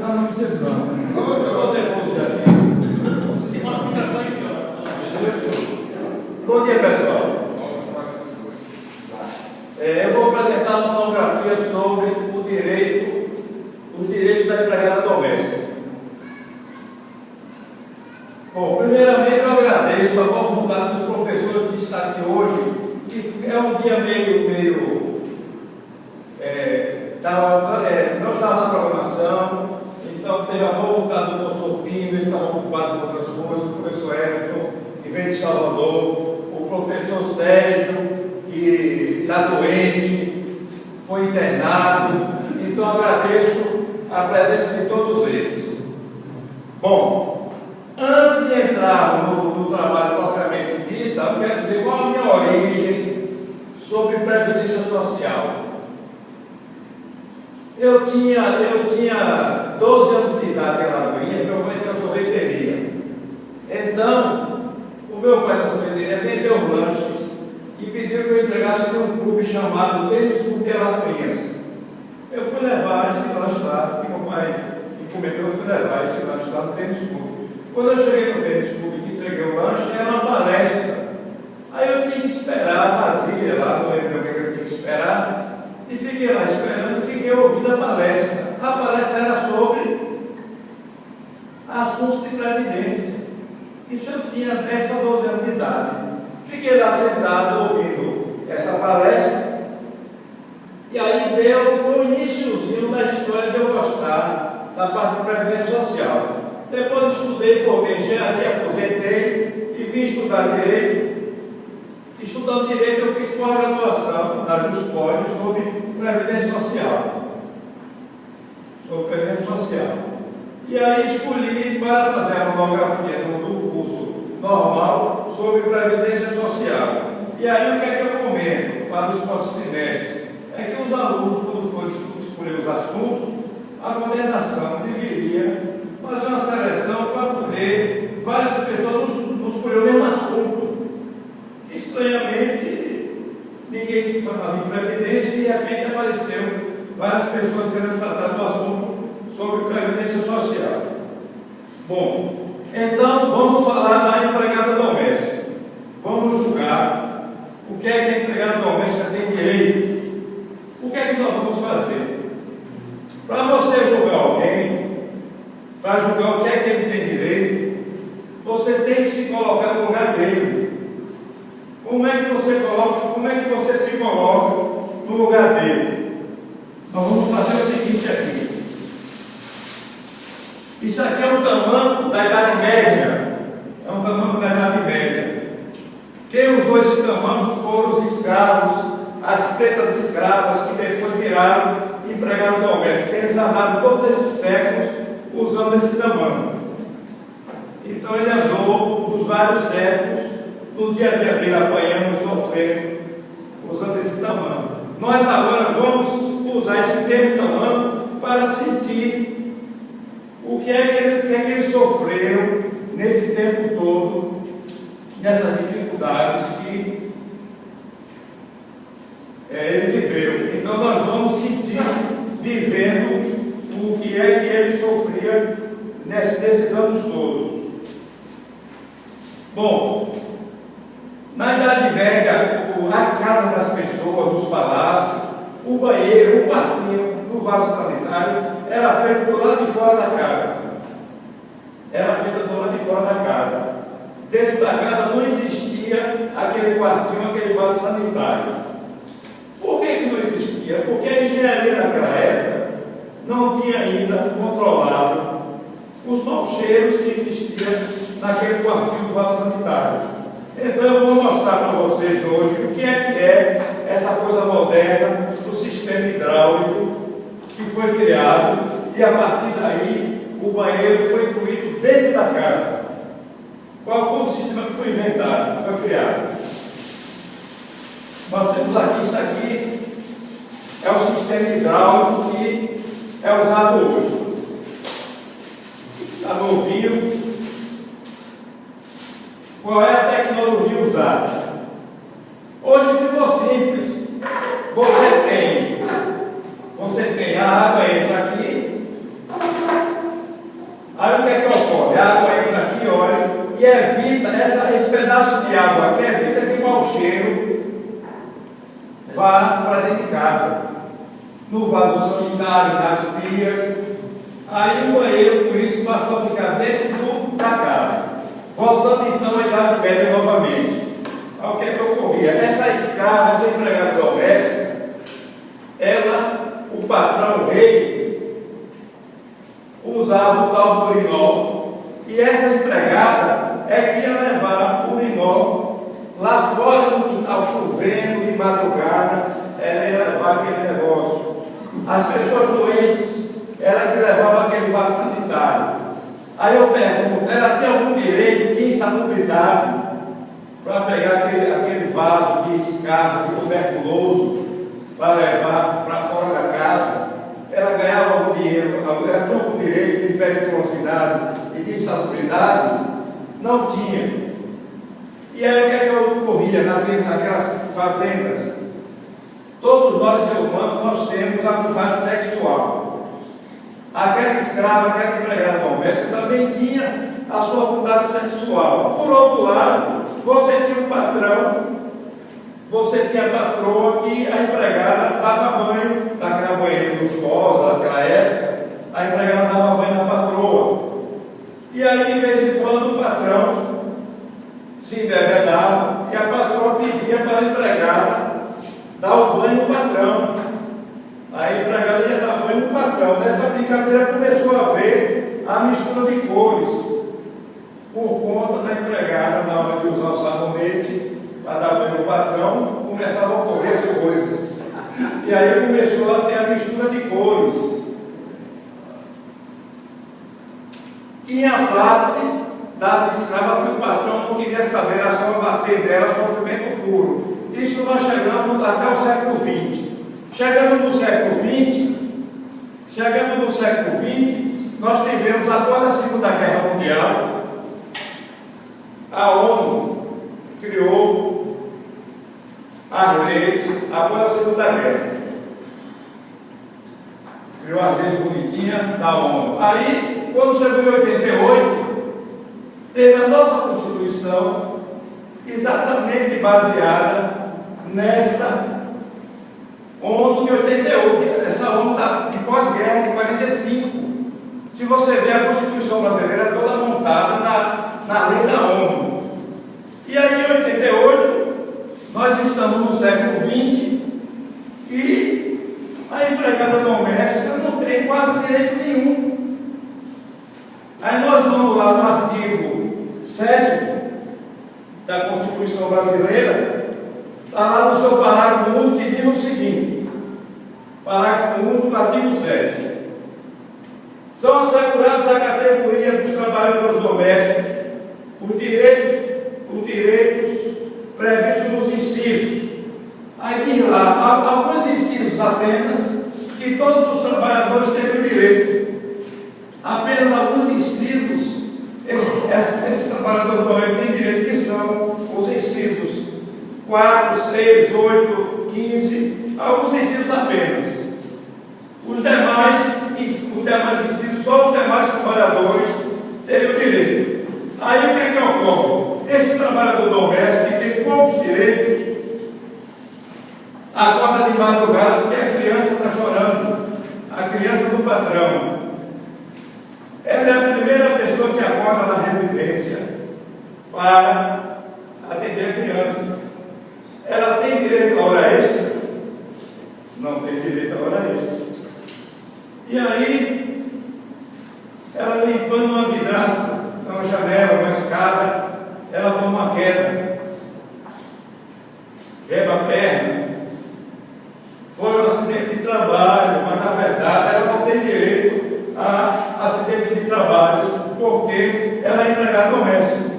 está na obsessão. Bom dia, pessoal. Eu vou apresentar uma monografia sobre os direitos da empregada doméstica. Bom, primeiramente eu agradeço a boa vontade dos professores que estão aqui hoje, que é um dia não estava na programação, então teve a boa vontade do professor Pino, ele estava ocupado com outras coisas, o professor Everton, que veio de Salvador, o professor Sérgio, que está doente, foi internado, então agradeço a presença de todos eles. Bom, antes de entrar no trabalho propriamente dito, eu quero dizer qual a minha origem sobre Previdência Social. Eu tinha 12 anos de idade em Alagoinha, meu pai tinha sorveteria. Então, o meu pai da sorveteria vendeu lanches e pediu que eu entregasse num clube chamado Tênis Clube de Alagoinhas. Eu fui levar esse lanche lá, que meu pai encomendou, eu fui levar esse lanche lá no Tênis Clube. Quando eu cheguei no Tênis Clube e entreguei o lanche, era uma palestra. Aí eu tinha que esperar vazia lá, não lembro o que eu tinha que esperar. E fiquei lá esperando, fiquei ouvindo a palestra. A palestra era sobre assuntos de previdência. Isso eu tinha 10 a 12 anos de idade. Fiquei lá sentado ouvindo essa palestra. E aí foi o iniciozinho da história de eu gostar da parte de previdência social. Depois estudei, formei engenharia, aposentei e vim estudar direito. Estudando direito, eu fiz pós-graduação na Juspoli sobre Previdência Social. E aí escolhi para fazer a monografia do curso normal sobre Previdência Social. E aí o que é que eu comento para os próximos semestres? É que os alunos, quando forem escolher os assuntos, a coordenação deveria fazer uma seleção para poder várias pessoas não escolher o mesmo assunto. Estranhamente, ninguém falava em previdência e de repente apareceu várias pessoas querendo tratar do assunto sobre previdência social. Bom, então vamos falar da empregada doméstica. Vamos julgar o que é que a empregada doméstica tem direito. O que é que nós vamos fazer? Para você julgar alguém, para julgar o que é que ele tem direito, você tem que se colocar no lugar dele. Como é que você se coloca no lugar dele? Nós vamos fazer o seguinte aqui. Isso aqui é um tamanho da Idade Média. Quem usou esse tamanho foram os escravos, as pretas escravas, que depois viraram empregados domésticos. Eles andaram todos esses séculos usando esse tamanho. Então ele andou nos vários séculos, no dia a dia dele, apanhando, sofrendo, usando esse tamanho. Nós agora vamos usar esse mesmo tamanho para sentir o que é que eles sofreram nesse tempo todo, nessas dificuldades que ele viveu. Então nós vamos sentir vivendo o que é que ele sofria nesses anos todos. Bom, na Idade Média, as casas das pessoas, os palácios, o banheiro, o quartinho, o vaso sanitário, era feito do lado de fora da casa. Dentro da casa não existia aquele quartinho, aquele vaso sanitário. Por que não existia? Porque a engenharia naquela época não tinha ainda controlado os maus cheiros que existiam naquele quartinho do vaso sanitário. Então eu vou mostrar para vocês hoje o que é essa coisa moderna do sistema hidráulico que foi criado, e a partir daí o banheiro foi incluído dentro da casa. Qual foi o sistema que foi inventado, que foi criado? Nós temos aqui, isso aqui é o sistema hidráulico que é usado hoje. Está novinho. Qual é a tecnologia usada? Hoje ficou simples. Você tem a água entra aqui, e evita esse pedaço de água, que evita que o mau cheiro vá para dentro de casa, no vaso sanitário, nas pias. Aí o banheiro, por isso, passou a ficar dentro da casa. Voltando então à Idade Média novamente. O que é que ocorria? Essa escrava, essa empregada doméstica, ela, o patrão, o rei, usava o tal do urinol, e essa empregada é que ia levar o urinol lá fora no quintal, chovendo, de madrugada, ela ia levar aquele negócio. As pessoas doentes, ela que levava aquele vaso sanitário. Aí eu pergunto, ela tem algum direito de insalubridade para pegar aquele vaso de escarro, de tuberculoso, para levar para fora da casa? Ela ganhava algum dinheiro, ela tinha algum direito de periculosidade e de insalubridade? Não tinha. E aí o que é que ocorria naquelas fazendas? Todos nós, seres humanos, nós temos a vontade sexual. Aquela escrava, aquela empregada doméstica também tinha a sua vontade sexual. Por outro lado, você tinha um patrão, você tinha a patroa que a empregada dava banho, naquela banheira luxuosa daquela época, a empregada dava banho na patroa. E aí, de vez em quando, o patrão se embebedava e a patroa pedia para a empregada dar o banho no patrão. Aí a empregada ia dar banho no patrão. Nessa brincadeira começou a haver a mistura de cores, por conta da empregada, na hora de usar o sabonete para dar banho no patrão, começavam a ocorrer as coisas. E aí começou a ter a mistura de cores. Tinha parte das escravas que o patrão não queria saber, era só bater dela, sofrimento puro. Isso nós chegamos até o século XX. Chegando no século XX, nós tivemos, após a Segunda Guerra Mundial, a ONU criou as leis, após a Segunda Guerra. Criou as leis bonitinhas da ONU. Aí, quando chegou em 88, teve a nossa Constituição exatamente baseada nessa ONU de 88, essa ONU de pós-guerra, de 45. Se você ver a Constituição brasileira é toda montada na lei da ONU. E aí, em 88, nós estamos no século XX e a empregada doméstica não tem quase direito nenhum. Aí nós vamos lá no artigo 7º da Constituição brasileira, está lá no seu parágrafo 1, que diz o seguinte, parágrafo 1 do artigo 7. São assegurados à categoria dos trabalhadores domésticos os direitos previstos nos incisos. Aí diz lá, alguns incisos apenas, que todos os trabalhadores têm o direito. Apenas alguns incisos, esses trabalhadores domésticos têm direito, que são os incisos 4, 6, 8, 15, alguns incisos apenas. Os demais incisos, só os demais trabalhadores têm o direito. Aí o que é que ocorre? Esse trabalhador doméstico que tem poucos direitos, acorda de madrugada porque a criança está chorando, a criança do patrão. Ela é a primeira pessoa que acorda na residência para atender a criança. Ela tem direito à hora extra? Não tem direito à hora extra. E aí, ela limpando uma vidraça, uma janela, uma escada, ela toma uma queda, quebra a perna. Foi um acidente de trabalho, mas na verdade ela não tem direito a acidente de trabalho, porque ela é empregada doméstica.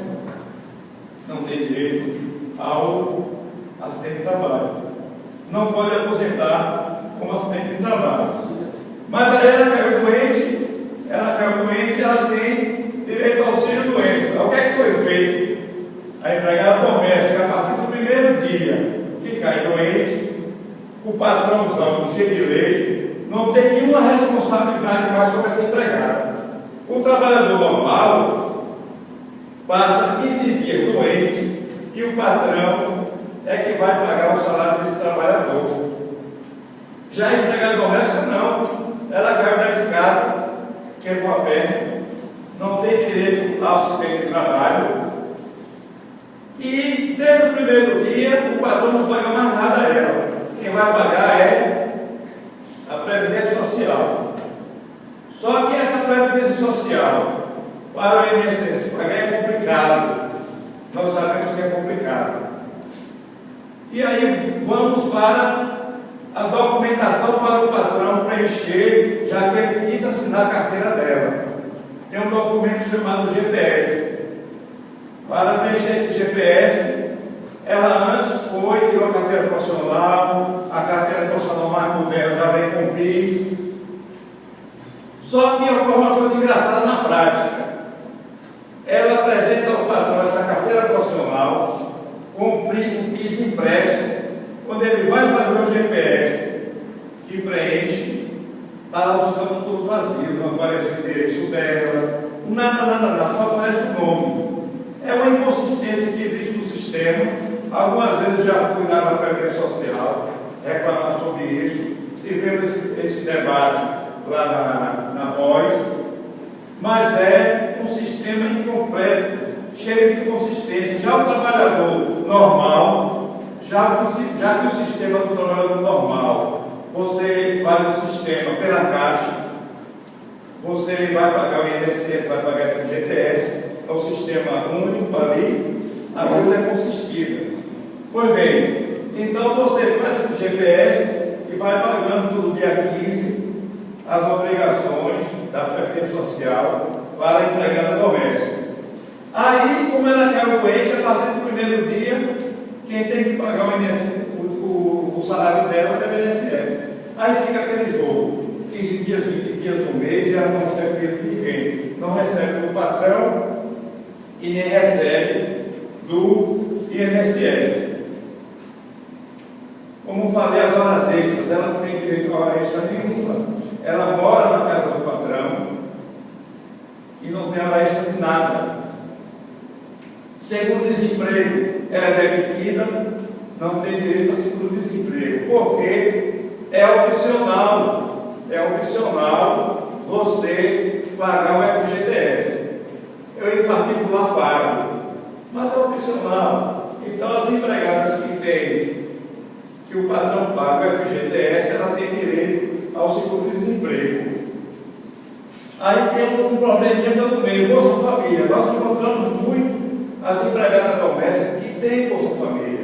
Não tem direito ao acidente de trabalho. Não pode aposentar como acidente de trabalho. Mas aí ela caiu doente, ela tem direito ao auxílio-doença. O que é que foi feito? A empregada doméstica, a partir do primeiro dia que cai doente, o patrãozão, cheio de lei, não tem nenhuma responsabilidade mais sobre essa empregada. O trabalhador normal, passa 15 dias doente e o patrão é que vai pagar o salário desse trabalhador. Já a empregada doméstica não. Ela caiu na escada, quebrou a perna, não tem direito ao acidente de trabalho. E desde o primeiro dia o patrão não paga mais nada a ela. Quem vai pagar é a Previdência Social. Só que essa Previdência Social para o INSS pagar é complicado. Nós sabemos que é complicado. E aí vamos para a documentação para o patrão preencher, já que ele quis assinar a carteira dela. Tem um documento chamado GPS. Para preencher esse GPS, ela antes foi, tirou a carteira profissional, a carteira profissional mais moderna da Lei com PIS. Só que ocorre uma coisa engraçada na prática. Ela apresenta ao patrão essa carteira profissional com um PIS impresso. Quando ele vai fazer o GPS que preenche, está lá os campos todos vazios, não aparece o endereço dela, nada, só aparece o nome. É uma inconsistência que existe no sistema. Algumas vezes já fui lá na Previdência Social reclamar sobre isso, tivemos esse debate lá na pós, mas é um sistema incompleto, cheio de inconsistência. Já o trabalhador normal, já que o sistema do trabalhador normal, você faz o sistema pela Caixa, você vai pagar o INSS, vai pagar o FGTS, é um sistema único ali, a coisa é consistida. Pois bem, então você faz esse GPS e vai pagando todo dia 15 as obrigações da Previdência Social para a empregada doméstica. Aí, como ela caiu doente, a partir do primeiro dia, quem tem que pagar o salário dela é o INSS. Aí fica aquele jogo, 15 dias, 20 dias no mês, e ela não recebe dinheiro de ninguém. Não recebe do patrão e nem recebe do INSS. Como falei, as horas extras, ela não tem direito a hora extra nenhuma. Ela mora na casa do patrão e não tem hora extra de nada. Seguro-desemprego, ela é demitida, não tem direito a seguro-desemprego, porque é opcional você pagar o FGTS. Eu, em particular, pago, mas é opcional. Então, as empregadas que o patrão paga o FGTS, ela tem direito ao seguro-desemprego. Aí tem um probleminha pelo meio, Bolsa Família. Nós encontramos muito as empregadas domésticas que têm Bolsa Família.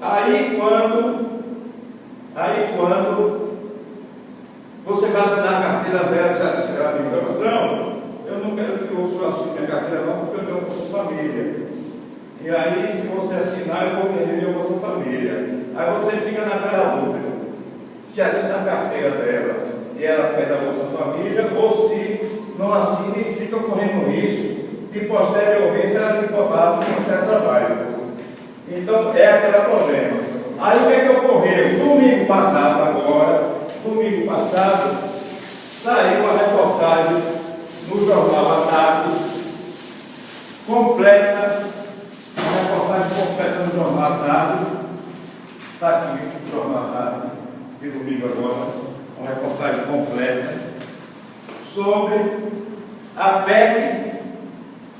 Aí quando você vai assinar a carteira dela, já disse ela, amigo do patrão, eu não quero que o senhor assine minha carteira não, porque eu tenho Bolsa Família. E aí, se você assinar, eu vou perder minha Bolsa Família. Aí você fica naquela dúvida, se assina a carteira dela e ela perde a Bolsa Família, ou se não assina e fica correndo risco de posteriormente ela ter botado no Ministério do Trabalho. Então, é aquele problema. Aí o que é que ocorreu? Domingo passado, saiu uma reportagem no jornal à tarde, completa, uma reportagem completa no jornal à tarde, está aqui o jornal à tarde, de domingo agora, uma reportagem completa, sobre a PEC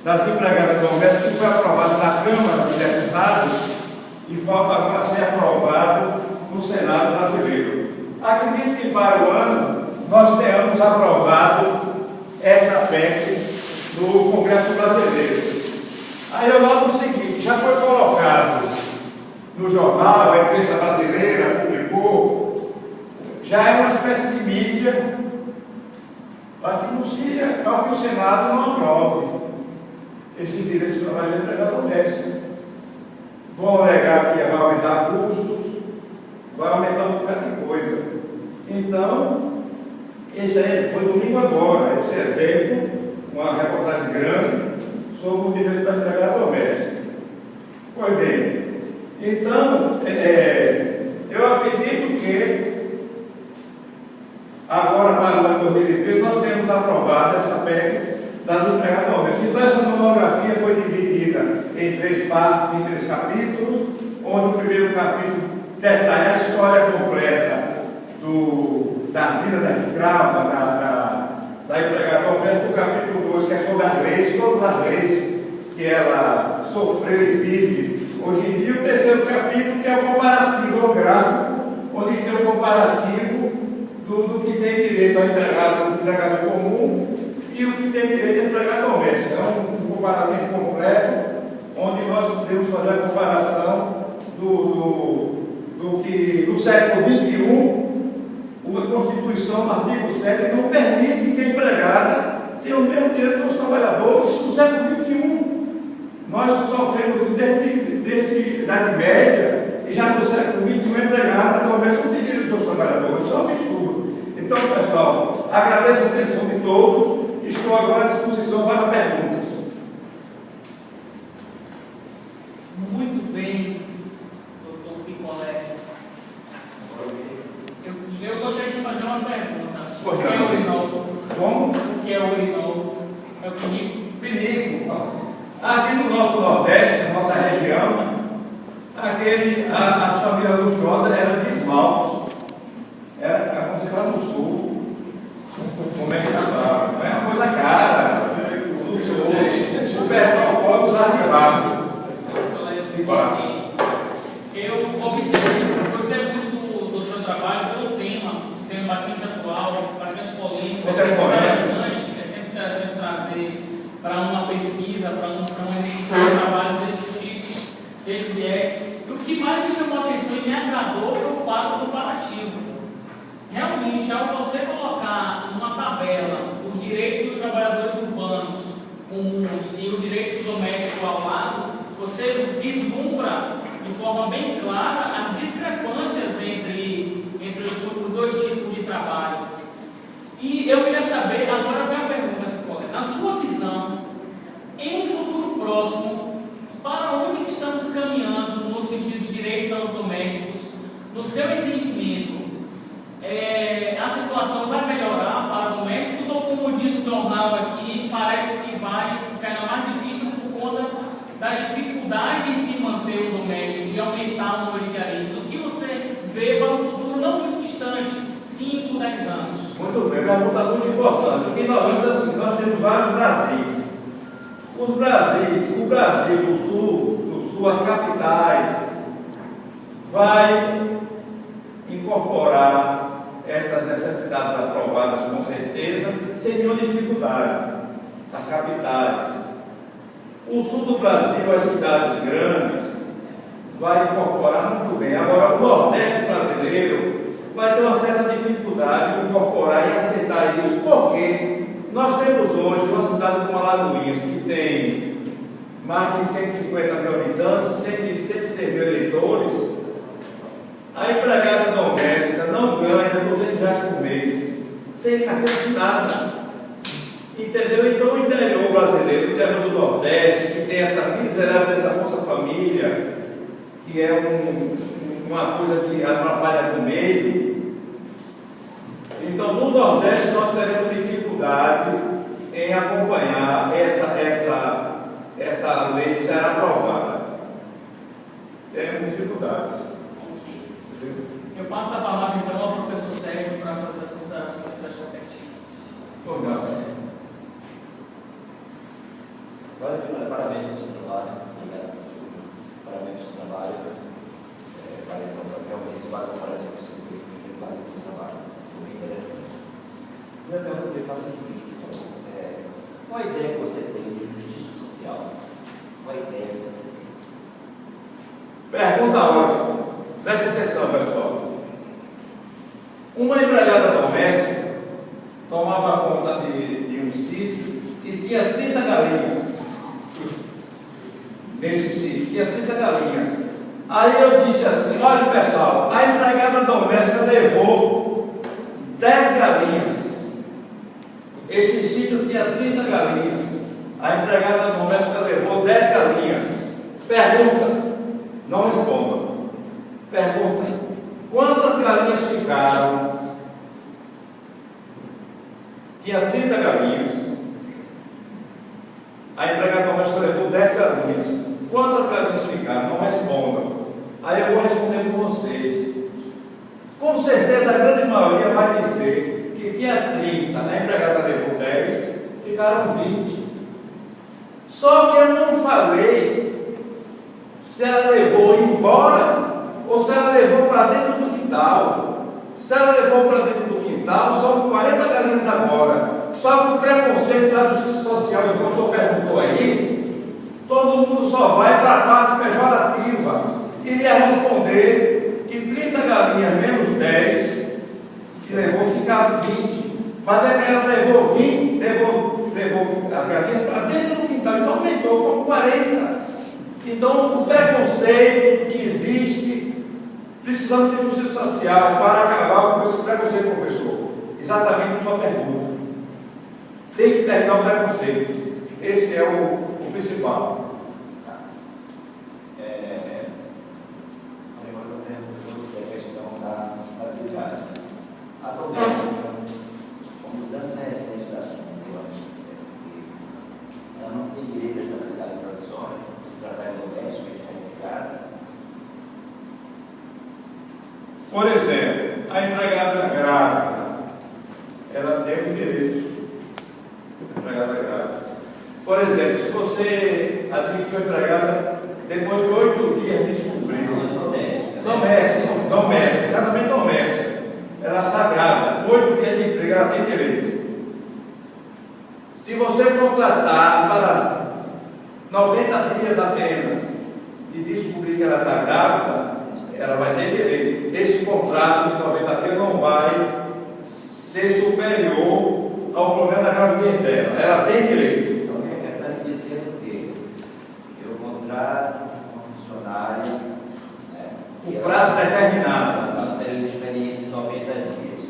das empregadas domésticas, que foi aprovada na Câmara dos Deputados e falta agora ser aprovado no Senado brasileiro. Acredito que para o ano nós tenhamos aprovado essa PEC no Congresso brasileiro. Aí eu noto o seguinte, já foi colocado no jornal, a imprensa brasileira publicou, já é uma espécie de mídia para que o Senado não aprove esse direito de trabalho de empregado doméstico. Vão alegar que vai aumentar custos, vai aumentar um bocado de coisa. Então, esse aí foi domingo agora, esse exemplo, uma reportagem grande sobre o direito da empregada doméstica. Pois bem, então, eu acredito que agora para o ano 2013 nós temos aprovado essa PEC das empregadas domésticas. Então, essa monografia foi dividida em 3 partes, em 3 capítulos, onde o primeiro capítulo detalha a história completa da vida da escrava, da empregada doméstica. O capítulo 2, que é sobre as leis, todas as leis que ela sofreu e vive hoje em dia. O terceiro capítulo, que é o comparativo, o gráfico, onde tem o comparativo do que tem direito ao empregado comum e o que tem direito ao empregado doméstico. É um comparativo completo, onde nós podemos fazer a comparação do que no século XXI, a Constituição, no artigo 7, não permite que a empregada tenha o mesmo direito que os trabalhadores. No século XXI, nós sofremos desde a Idade Média, e já no século XXI, a empregada doméstica não tem direito aos trabalhadores. Isso é um absurdo. Então, pessoal, agradeço a atenção de todos. Estou agora à disposição para perguntas. Muito bem, doutor Picolé. Eu gostaria de fazer uma pergunta. O que é urinol? Como? O que é urinol? É o pinico? Pinico. Aqui no nosso Nordeste, na nossa região, as famílias luxuosas eram de esmaltes. Era como se lá no Sul. Como é que fala? Não é uma coisa cara. Luxuoso. O pessoal pode usar de barro. Eu gostei muito do seu trabalho, pelo tema bastante atual, bastante polêmico. É sempre interessante trazer para uma pesquisa, para uma discussão, trabalhos desse tipo, desse viés. E o que mais me chamou a atenção e me agradou foi o quadro comparativo. Realmente, ao você colocar numa tabela os direitos dos trabalhadores urbanos comuns e os direitos do doméstico ao lado, você vislumbra de forma bem clara as discrepâncias entre os dois tipos de trabalho. E eu queria saber, agora vem a pergunta, na sua visão, em um futuro próximo, para onde que estamos caminhando no sentido de direitos aos domésticos? No seu entendimento, a situação vai melhorar para domésticos ou, como diz o jornal aqui, parece que vai ficar mais difícil por conta da dificuldade em se manter o doméstico e aumentar o número de aristas? O que você vê para um futuro não muito distante, 5, 10 anos? Muito bem, pergunta muito importante. Porque nós vemos assim, nós temos vários Brasis. O Brasil do Sul, as capitais, vai incorporar essas necessidades aprovadas com certeza, sem nenhuma dificuldade. As capitais. O sul do Brasil, as cidades grandes, vai incorporar muito bem. Agora, o Nordeste brasileiro vai ter uma certa dificuldade em incorporar e aceitar isso, porque nós temos hoje uma cidade como Alagoinhas, que tem mais de 150 mil habitantes, 106 mil eleitores. A empregada doméstica não ganha R$200 por mês, sem carteira de nada. Entendeu? Então, o interior brasileiro, o interior do Nordeste, que tem essa miserável dessa Bolsa Família, que é uma coisa que atrapalha no meio. Então, no Nordeste, nós teremos dificuldade em acompanhar essa lei que será aprovada. Teremos dificuldades. Eu passo a palavra então ao professor Sérgio para fazer as considerações das competitivas. Parabéns pelo seu trabalho, obrigado professor. Parabéns pelo seu trabalho. Realmente esse quadro comparativo que você fez, muito obrigado pelo seu trabalho, foi bem interessante. A minha pergunta que eu faço é a seguinte: qual a ideia que você tem de justiça social? Qual a ideia que você tem? Pergunta ótima. Preste atenção, pessoal. Uma empregada doméstica tomava conta de um sítio e tinha 30 galinhas. Nesse sítio, tinha 30 galinhas. Aí eu disse assim: olha pessoal, a empregada doméstica levou 10 galinhas. Esse sítio tinha 30 galinhas. A empregada doméstica levou 10 galinhas. Pergunta, não responda. Pergunta: quantas galinhas ficaram? Tinha 30 galinhas. A empregada doméstica levou 10 galinhas. Quantas galinhas ficaram? Não respondam. Aí eu vou responder por vocês. Com certeza a grande maioria vai dizer que tinha 30, a empregada levou 10, ficaram 20. Só que eu não falei se ela levou embora ou se ela levou para dentro do quintal. Se ela levou para dentro do quintal, são 40 galinhas agora. Só que o preconceito da justiça social, que o senhor perguntou aí, todo mundo só vai para a parte pejorativa. Iria responder que 30 galinhas menos 10, que levou, ficaram 20. Mas é que ela levou 20, levou as galinhas para dentro do quintal, então aumentou, foram 40. Então o preconceito que existe, precisamos de justiça social para acabar com esse preconceito, professor. Exatamente a sua pergunta. Tem que terminar o preconceito. Esse é o principal. A questão da estabilidade. A doméstica, com mudança recente da súmula, ela não tem direito à estabilidade provisória, se tratar de doméstica diferenciada. Por exemplo, a empregada grávida, ela tem um direito. Empregada grávida. Por exemplo, se você admitiu a empregada depois de 8 dias de descobrir, doméstica, exatamente doméstica, ela está grávida, 8 dias de emprego, ela tem direito. Se você contratar para 90 dias apenas e descobrir que ela está grávida, ela vai ter direito. Esse contrato de 90 dias não vai ser superior ao problema da gravidez dela. Ela tem direito. Então, o que está me dizendo que eu contrato uma funcionária, O prazo determinado. Ela tem uma experiência de 90 dias.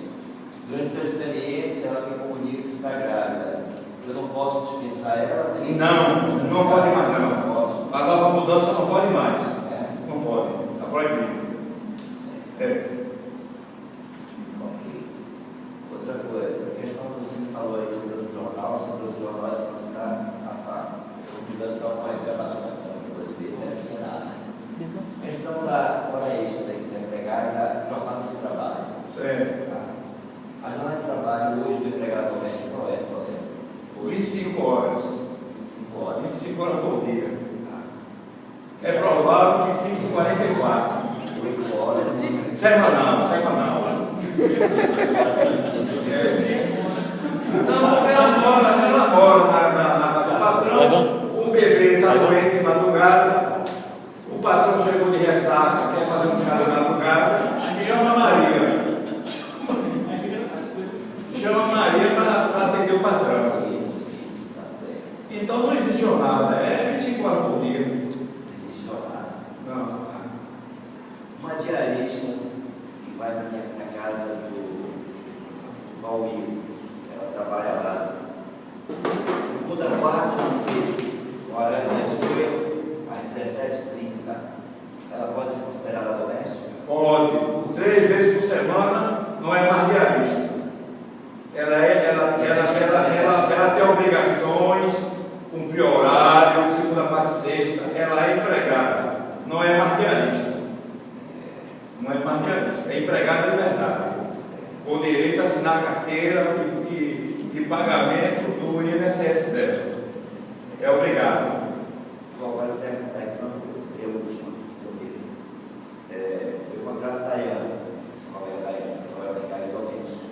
Durante essa experiência, ela me comunica que está grávida. Eu não posso dispensar ela? Não pode mais não. Não posso. A nova mudança não pode mais. Não pode. Está proibido. Ok. Outra coisa, a questão que você me falou aí sobre o jornal, sobre os jornais que você está a mudança da programação que você fez, deve ser nada. A questão da hora extra da empregada da jornada de trabalho. Certo. A jornada de trabalho hoje do empregado doméstico qual é? 25 horas. 25 horas. 25 horas por dia. É provável que fique 44. 8 horas. Semanal. Então, ela mora na patrão, o bebê está doente de madrugada, o patrão chegou de ressaca, quer fazer um chá de madrugada, chama a Maria para atender o patrão. Isso, está certo. Então não existe jornada, é 25 horas por dia. Não existe jornada. Não. Uma diarista que vai na casa do Valmir, ela trabalha lá. Segunda, quarta e sexta, no horário de 8 às 17h30, ela pode ser considerada doméstica? Pode. 3 vezes por semana não é mais diarista. Ela tem obrigações, cumprir horário, segunda, quarta e sexta. Ela é empregada, não é mais diarista. Não é mais diarista, é empregada de verdade. Com direito a assinar carteira e pagamento do INSS dela. É obrigado. Agora eu perguntar aqui uma coisa, eu contrato a Dayana, escola é Dayana, escola é Dayana doméstico.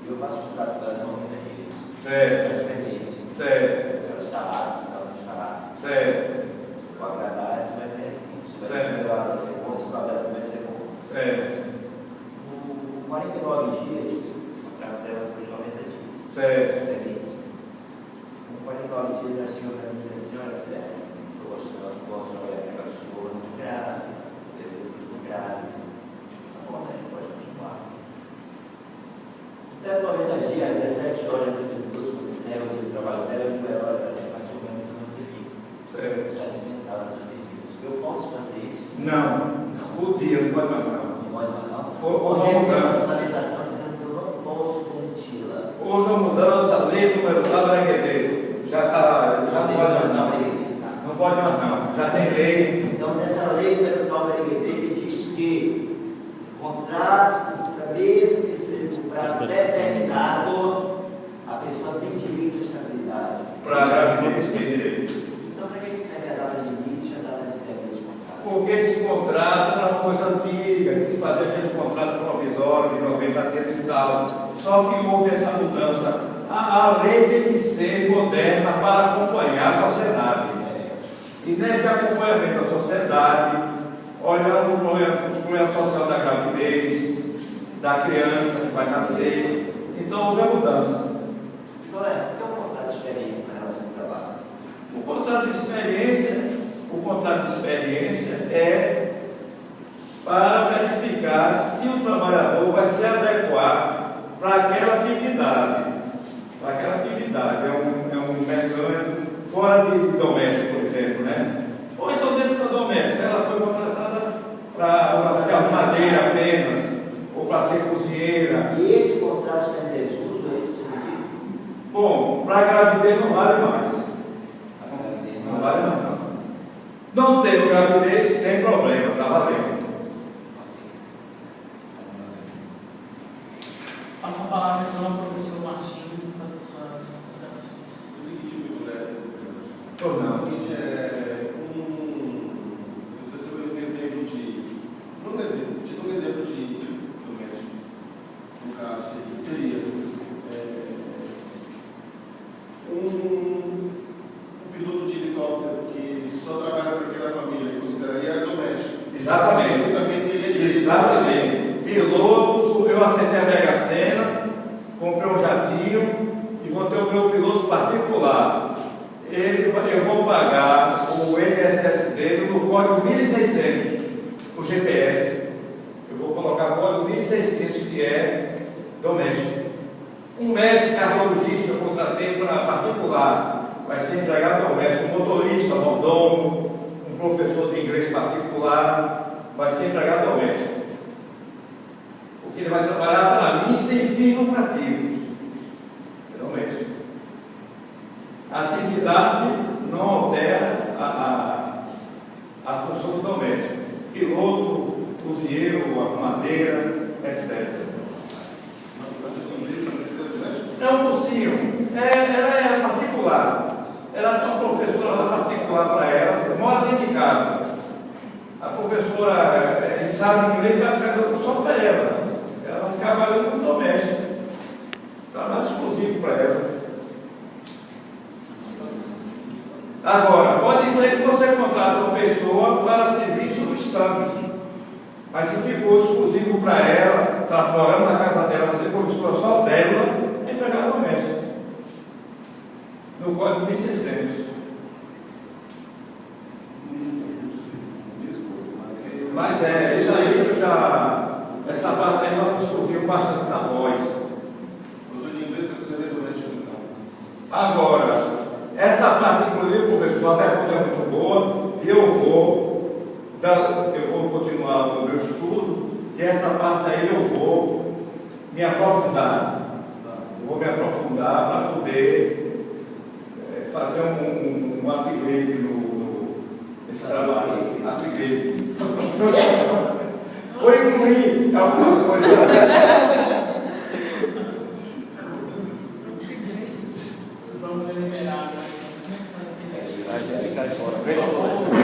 Eu faço contrato para 90 dias. Certo. Experiência. Certo. Se ela está lá, se ela não está lá. Certo. Vou agradar, se vai ser assim. Se vai Certo. ser melhor, vai ser bom, se não vai ser bom. Certo. No 49 dias, o contrato dela foi de 90 dias. Certo. Experiência. Com 49 dias, a senhora me diz assim: olha, sério, estou gostando, posso trabalhar com a senhora, muito grave, eu estou muito grave. Está bom, né? Pode continuar. Até 90 dias, 17 horas, 30 minutos, quando disser o dia de trabalho dela, eu digo, olha, mais ou menos eu não segui. Certo. Está dispensado do seu serviço. Eu posso fazer isso? Não. O dia não pode mais não. Não pode mais não. Houve uma mudança. Fundamentação dizendo que eu não posso demiti-la. Houve uma mudança, lei número tal, já está lei. Então, nessa lei do Deputado LGB, que diz que o contrato, mesmo que seja um prazo determinado, a pessoa tem direito à estabilidade. Para a gravidez tem direito. Então, para que serve a data de início e a data de término desse contrato? Porque esse contrato era uma coisa antiga, que se fazia aquele contrato provisório de 90 terços e tal. Só que houve essa mudança. A lei tem que ser moderna para acompanhar a sociedade. E nesse acompanhamento da sociedade, olhando o problema social da gravidez, da criança que vai nascer, então houve a mudança. Qual é o contrato de experiência na relação de trabalho? O contrato de experiência é para verificar se o trabalhador vai se adequar para aquela atividade. Para aquela atividade. É um mecânico fora de doméstico, por exemplo, né? Ou então dentro da doméstica, ela foi contratada para ser arrumadeira apenas, ou para ser cozinheira. E esse contrato está em desuso, é isso que você me diz? Bom, para gravidez não vale mais. Não vale mais, não. Não teve gravidez, sem problema, está valendo. Passa a palavra então ao professor Martinho para as suas considerações. O seguinte, Ou não? Um exemplo de. Não um exemplo, te dou um exemplo de doméstico. No caso, seria um piloto de helicóptero que só trabalha para aquela família, consideraria doméstico. Exatamente. Exatamente. Piloto, eu aceitei a Mega Sena, comprei um jatinho e vou ter o meu piloto particular. Eu vou pagar o INSS dele no código 1600, o GPS. Eu vou colocar o código 1600, que é doméstico. Um médico cardiologista eu contratei para particular, vai ser empregado doméstico. Um motorista, mordomo, um professor de inglês particular, vai ser empregado doméstico. Porque ele vai trabalhar para mim sem fins lucrativos. É doméstico. A atividade não altera a função do doméstico. Piloto, cozinheiro, arrumadeira, etc. É um cursinho. Ela é particular. Ela tem uma professora particular para ela, mora dentro de casa. A professora sabe inglês, vai ficar dando só para ela. Ela vai ficar trabalhando como doméstico. Trabalho exclusivo para ela. Agora, pode ser que você contrate uma pessoa para serviço do Estado. Mas se ficou exclusivo para ela, está morando na casa dela, você professora só dela, é empregado doméstico. No código 1600. Mas isso aí eu já. Essa parte aí nós discutimos bastante na voz. Professor de inglês seria doméstico, então. Agora, essa parte, inclusive, professor, a pergunta é muito boa, e eu vou continuar o meu estudo, e essa parte aí eu vou me aprofundar. Eu vou me aprofundar para poder fazer um upgrade nesse trabalho. Upgrade. Vou incluir alguma coisa. Vamos liberar. A gente cai fora.